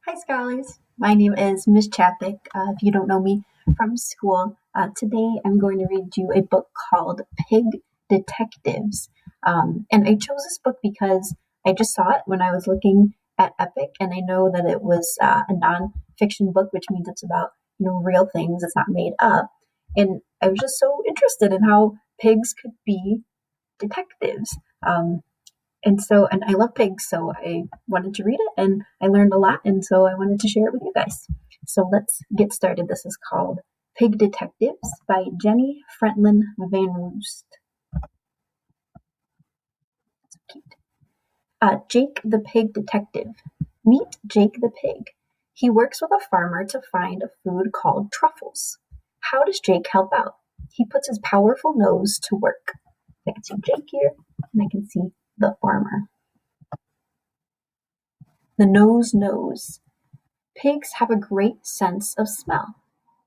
Hi, scholars. My name is Miss Chapik. If you don't know me from school, today I'm going to read you a book called Pig Detectives. And I chose this book because I just saw it when I was looking at Epic, and I know that it was a non-fiction book, which means it's about real things. It's not made up. And I was just so interested in how pigs could be detectives. And I love pigs, so I wanted to read it and I learned a lot, and so I wanted to share it with you guys. So let's get started. This is called Pig Detectives by Jenny Frentlin Van Roost. So cute. Jake the Pig Detective. Meet Jake the Pig. He works with a farmer to find a food called truffles. How does Jake help out? He puts his powerful nose to work. I can see Jake here, and I can see the farmer. The nose knows. Pigs have a great sense of smell.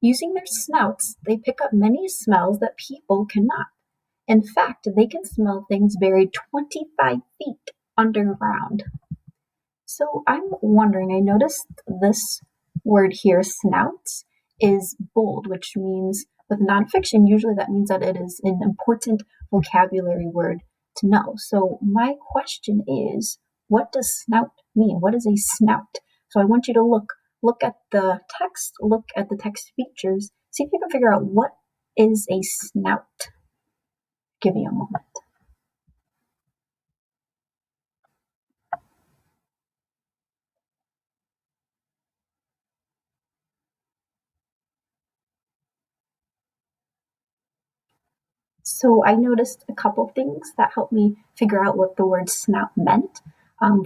Using their snouts, they pick up many smells that people cannot. In fact, they can smell things buried 25 feet underground. So I'm wondering, I noticed this word here, snouts, is bold, which means with nonfiction, usually that means that it is an important vocabulary word to know. So my question is, what does snout mean? What is a snout? So I want you to look at the text, look at the text features, see if you can figure out what is a snout. Give me a moment. So I noticed a couple things that helped me figure out what the word snout meant.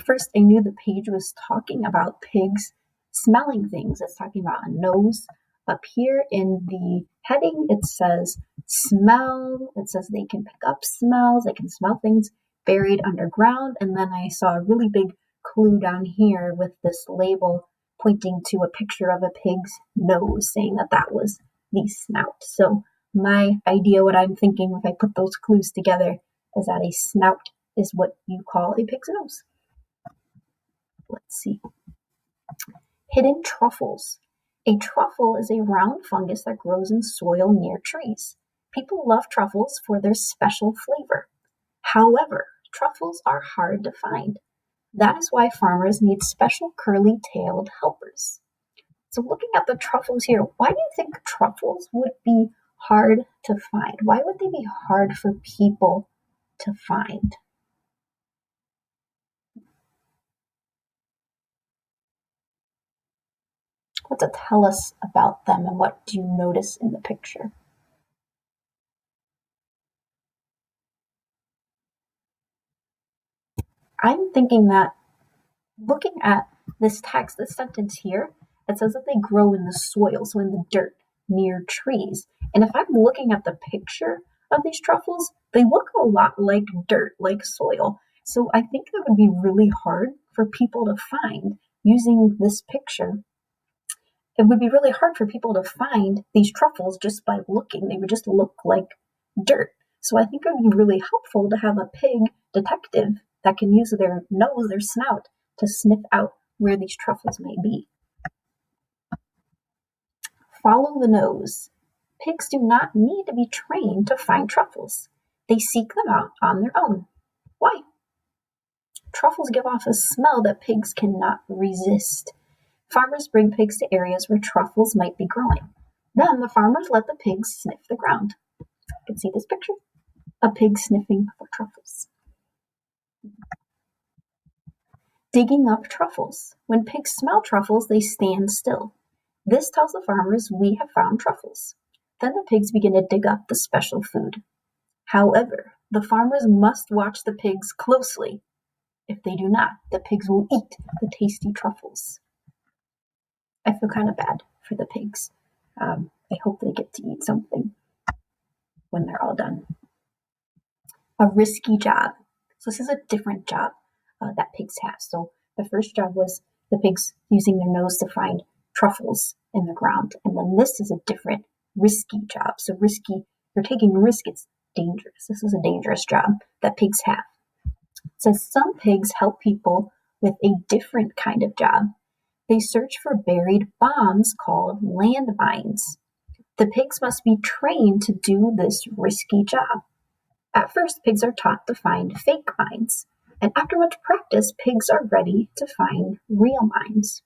First, I knew the page was talking about pigs smelling things. It's talking about a nose. Up here in the heading, it says smell. It says they can pick up smells. They can smell things buried underground. And then I saw a really big clue down here with this label pointing to a picture of a pig's nose, saying that that was the snout. So my idea, what I'm thinking if I put those clues together, is that a snout is what you call a pig's nose. Let's see. Hidden truffles. A truffle is a round fungus that grows in soil near trees. People love truffles for their special flavor. However, truffles are hard to find. That is why farmers need special curly-tailed helpers. So looking at the truffles here, why do you think truffles would be hard to find? Why would they be hard for people to find? What does it tell us about them and what do you notice in the picture? I'm thinking that looking at this text, this sentence here, it says that they grow in the soil, so in the dirt near trees. And if I'm looking at the picture of these truffles, they look a lot like dirt, like soil. So I think that would be really hard for people to find using this picture. It would be really hard for people to find these truffles just by looking. They would just look like dirt. So I think it would be really helpful to have a pig detective that can use their nose, their snout, to sniff out where these truffles may be. Follow the nose. Pigs do not need to be trained to find truffles. They seek them out on their own. Why? Truffles give off a smell that pigs cannot resist. Farmers bring pigs to areas where truffles might be growing. Then the farmers let the pigs sniff the ground. You can see this picture, a pig sniffing for truffles. Digging up truffles. When pigs smell truffles, they stand still. This tells the farmers we have found truffles. Then the pigs begin to dig up the special food. However, the farmers must watch the pigs closely. If they do not, the pigs will eat the tasty truffles. I feel kind of bad for the pigs. I hope they get to eat something when they're all done. A risky job. So this is a different job that pigs have. So the first job was the pigs using their nose to find truffles in the ground. And then this is a different risky job. So risky, you're taking a risk, it's dangerous. This is a dangerous job that pigs have. It says some pigs help people with a different kind of job. They search for buried bombs called landmines. The pigs must be trained to do this risky job. At first, pigs are taught to find fake mines, and after much practice, pigs are ready to find real mines.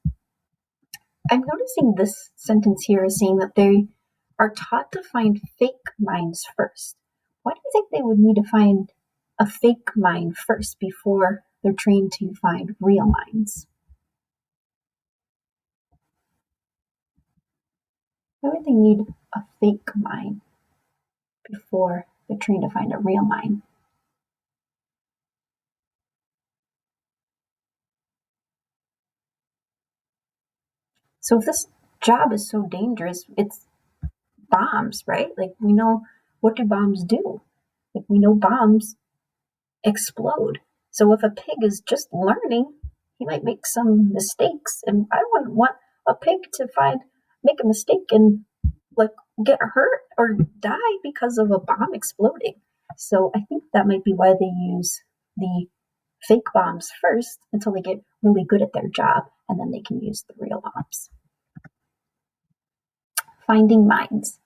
I'm noticing this sentence here is saying that they are taught to find fake mines first. Why do you think they would need to find a fake mine first before they're trained to find real mines? Why would they need a fake mine before they're trained to find a real mine? So if this job is so dangerous, it's bombs, right? Like we know, what do bombs do? Like we know bombs explode. So if a pig is just learning, he might make some mistakes, and I wouldn't want a pig to make a mistake and like get hurt or die because of a bomb exploding. So I think that might be why they use the fake bombs first until they get really good at their job, and then they can use the real bombs. Finding mines.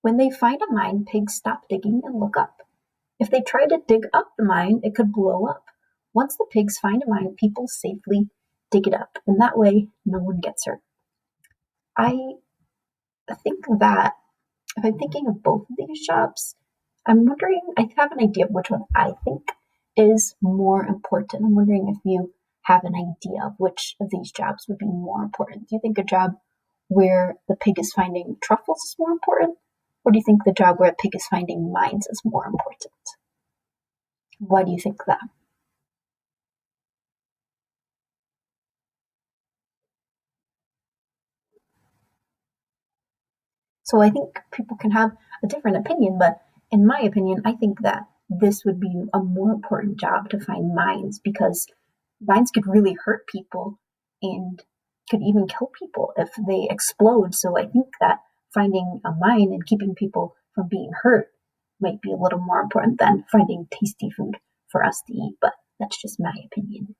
When they find a mine, pigs stop digging and look up. If they try to dig up the mine, it could blow up. Once the pigs find a mine, people safely dig it up, and that way no one gets hurt. I think that if I'm thinking of both of these jobs, I'm wondering, I have an idea of which one I think is more important. I'm wondering if you have an idea of which of these jobs would be more important. Do you think a job where the pig is finding truffles is more important? Or do you think the job where a pig is finding mines is more important? Why do you think that? So I think people can have a different opinion, but in my opinion, I think that this would be a more important job to find mines because mines could really hurt people and could even kill people if they explode. So I think that finding a mine and keeping people from being hurt might be a little more important than finding tasty food for us to eat, but that's just my opinion.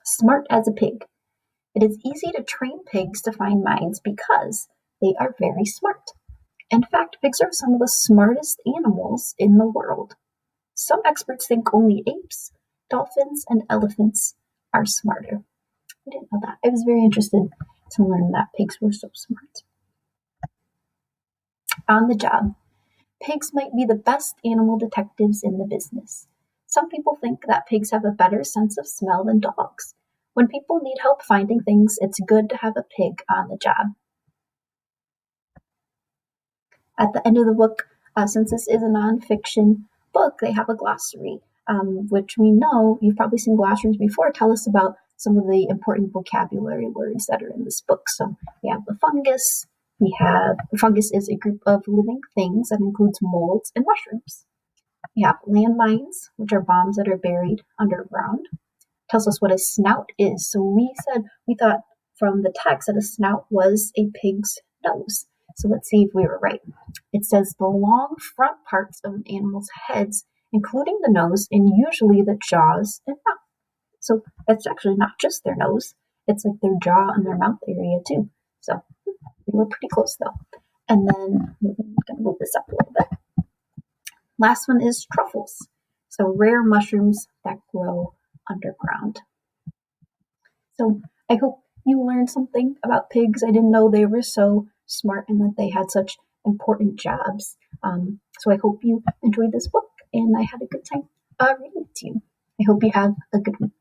Smart as a pig. It is easy to train pigs to find mines because they are very smart. In fact, pigs are some of the smartest animals in the world. Some experts think only apes, dolphins, and elephants are smarter. I didn't know that. I was very interested to learn that pigs were so smart. On the job, pigs might be the best animal detectives in the business. Some people think that pigs have a better sense of smell than dogs. When people need help finding things, it's good to have a pig on the job. At the end of the book, since this is a nonfiction book, they have a glossary, which we know you've probably seen glossaries before. Tell us about some of the important vocabulary words that are in this book. So we have the fungus. The fungus is a group of living things that includes molds and mushrooms. We have landmines, which are bombs that are buried underground. Tells us what a snout is. So we thought from the text that a snout was a pig's nose. So let's see if we were right. It says the long front parts of an animal's heads, including the nose and usually the jaws and mouth. So it's actually not just their nose, it's like their jaw and their mouth area too. So we were pretty close though. And then we're going to move this up a little bit. Last one is truffles. So rare mushrooms that grow underground. So I hope you learned something about pigs. I didn't know they were so smart and that they had such important jobs. So I hope you enjoyed this book and I had a good time reading it to you. I hope you have a good week.